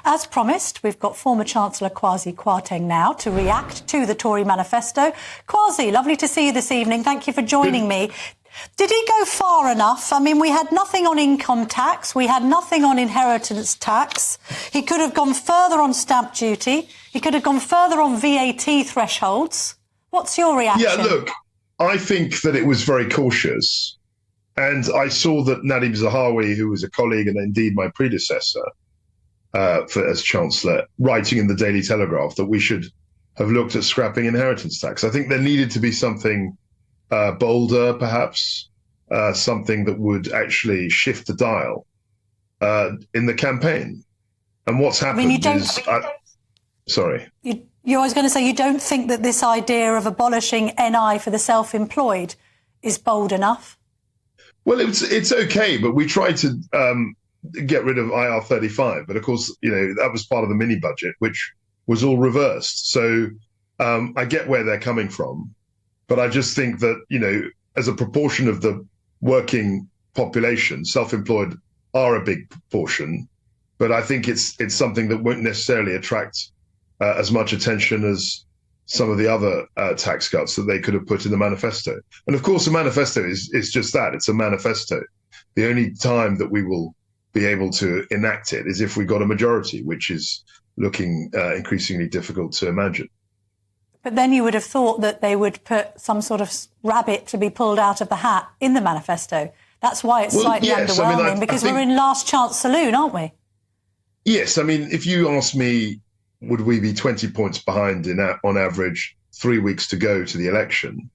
As promised, we've got former Chancellor Kwasi Kwarteng now to react to the Tory manifesto. Kwasi, lovely to see you this evening. Thank you for joining me. Did he go far enough? I mean, we had nothing on income tax. We had nothing on inheritance tax. He could have gone further on stamp duty. He could have gone further on VAT thresholds. What's your reaction? Yeah, look, I think that it was very cautious. And I saw that Nadim Zahawi, who was a colleague and indeed my predecessor as Chancellor, writing in the Daily Telegraph that we should have looked at scrapping inheritance tax. I think there needed to be something bolder, perhaps, something that would actually shift the dial in the campaign. And what's happened sorry. You're always going to say you don't think that this idea of abolishing NI for the self-employed is bold enough? Well, it's okay, but we tried to get rid of IR35. But of course, that was part of the mini budget, which was all reversed. So I get where they're coming from. But I just think that, as a proportion of the working population, self-employed are a big proportion. But I think it's something that won't necessarily attract as much attention as some of the other tax cuts that they could have put in the manifesto. And of course, the manifesto is just that. It's a manifesto. The only time that we will be able to enact it is if we got a majority, which is looking increasingly difficult to imagine. But then you would have thought that they would put some sort of rabbit to be pulled out of the hat in the manifesto. That's why it's slightly underwhelming, because we're in last chance saloon, aren't we? Yes. I mean, if you ask me, would we be 20 points behind on average 3 weeks to go to the election?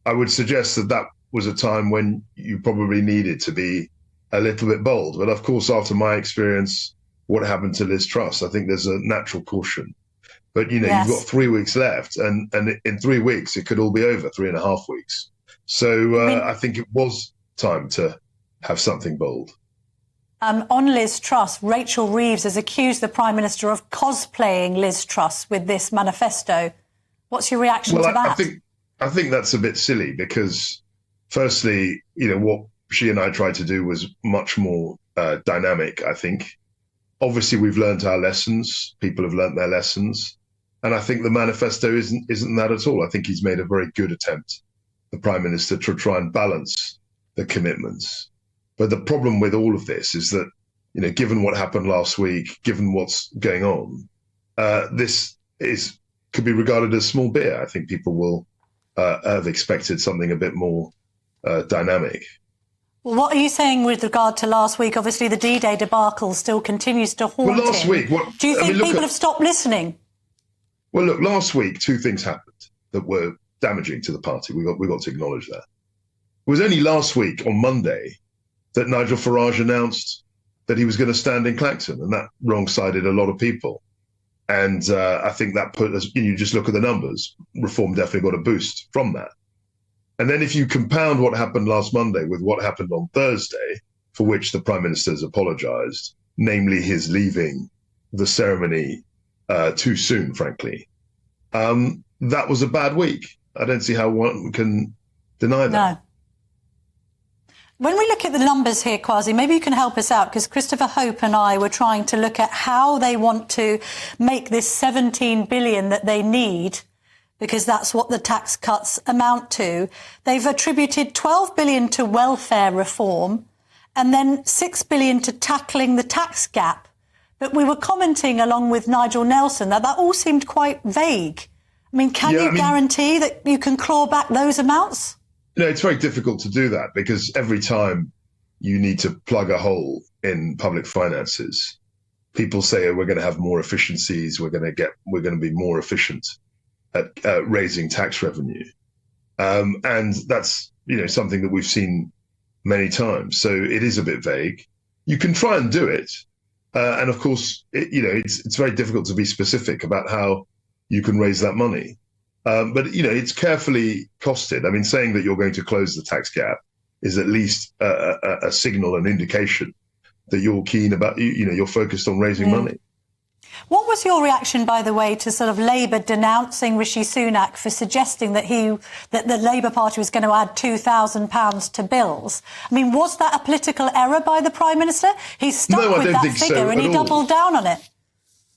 I would suggest that was a time when you probably needed to be a little bit bold. But of course, after my experience, what happened to Liz Truss, I think there's a natural caution. But, you've got 3 weeks left, and in 3 weeks, it could all be over, 3.5 weeks. So I think it was time to have something bold. On Liz Truss, Rachel Reeves has accused the Prime Minister of cosplaying Liz Truss with this manifesto. What's your reaction to that? I think that's a bit silly because, firstly, what she and I tried to do was much more dynamic, I think. Obviously, we've learned our lessons. People have learned their lessons. And I think the manifesto isn't that at all. I think he's made a very good attempt, the Prime Minister, to try and balance the commitments. But the problem with all of this is that, given what happened last week, given what's going on, this could be regarded as small beer. I think people will have expected something a bit more dynamic. Well, what are you saying with regard to last week? Obviously, the D-Day debacle still continues to haunt him. Well, last week, do you think people have stopped listening? Well, look, last week, 2 things happened that were damaging to the party. We got to acknowledge that. It was only last week, on Monday, that Nigel Farage announced that he was going to stand in Clacton, and that wrong-sided a lot of people. And I think that put us, you just look at the numbers, Reform definitely got a boost from that. And then if you compound what happened last Monday with what happened on Thursday, for which the Prime Minister has apologised, namely his leaving the ceremony too soon, frankly, that was a bad week. I don't see how one can deny that. No. When we look at the numbers here, Kwasi, maybe you can help us out, because Christopher Hope and I were trying to look at how they want to make this 17 billion that they need, because that's what the tax cuts amount to. They've attributed 12 billion to welfare reform and then 6 billion to tackling the tax gap. But we were commenting along with Nigel Nelson that all seemed quite vague. I mean, can you guarantee that you can claw back those amounts? It's very difficult to do that because every time you need to plug a hole in public finances, people say, we're going to have more efficiencies, we're going to be more efficient at raising tax revenue. And that's, something that we've seen many times. So it is a bit vague. You can try and do it. And of course, it's very difficult to be specific about how you can raise that money. But, it's carefully costed. I mean, saying that you're going to close the tax gap is at least a signal, an indication that you're keen about, you're focused on raising money. What was your reaction, by the way, to sort of Labour denouncing Rishi Sunak for suggesting that the Labour Party was going to add £2,000 to bills? I mean, was that a political error by the Prime Minister? He stuck with that figure and he doubled down on it.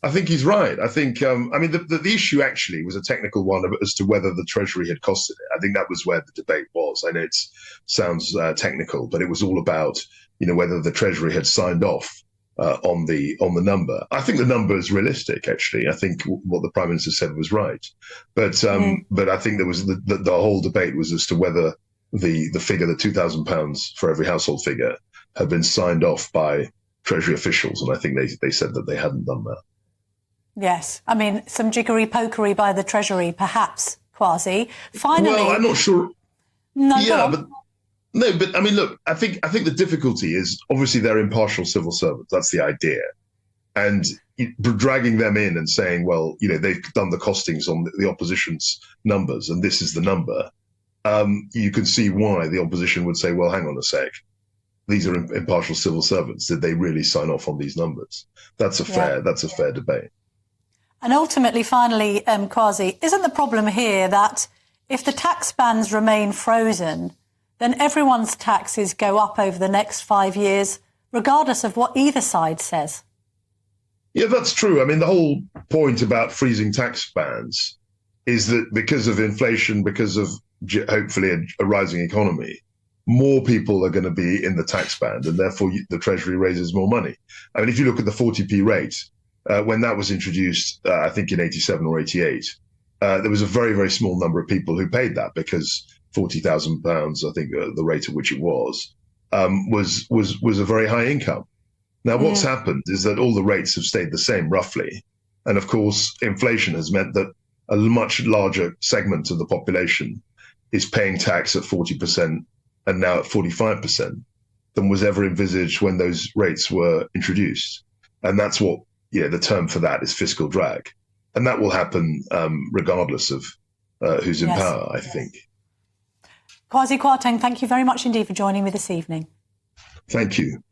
I think he's right. I think, I mean, the issue actually was a technical one as to whether the Treasury had costed it. I think that was where the debate was. I know it sounds technical, but it was all about, whether the Treasury had signed off on the number. I think the number is realistic, actually. I think what the Prime Minister said was right. But I think there was the whole debate was as to whether the figure, the £2,000 for every household figure, had been signed off by Treasury officials. And I think they said that they hadn't done that. Yes. I mean, some jiggery-pokery by the Treasury, perhaps, Kwasi. Finally... Well, I'm not sure. No, but I mean, look, I think the difficulty is obviously they're impartial civil servants. That's the idea. And dragging them in and saying, well, they've done the costings on the opposition's numbers and this is the number. You can see why the opposition would say, well, hang on a sec. These are impartial civil servants. Did they really sign off on these numbers? That's a fair debate. And ultimately, finally, Kwasi, isn't the problem here that if the tax bands remain frozen, then everyone's taxes go up over the next 5 years, regardless of what either side says? Yeah, that's true. I mean, the whole point about freezing tax bands is that because of inflation, because of hopefully a rising economy, more people are going to be in the tax band, and therefore the Treasury raises more money. I mean, if you look at the 40p rate, when that was introduced, I think in 87 or 88, there was a very, very small number of people who paid that because £40,000, I think the rate at which it was a very high income. Now, what's happened is that all the rates have stayed the same roughly. And of course, inflation has meant that a much larger segment of the population is paying tax at 40% and now at 45% than was ever envisaged when those rates were introduced. And that's what, the term for that is fiscal drag. And that will happen regardless of who's in power, I think. Kwasi Kwarteng, thank you very much indeed for joining me this evening. Thank you.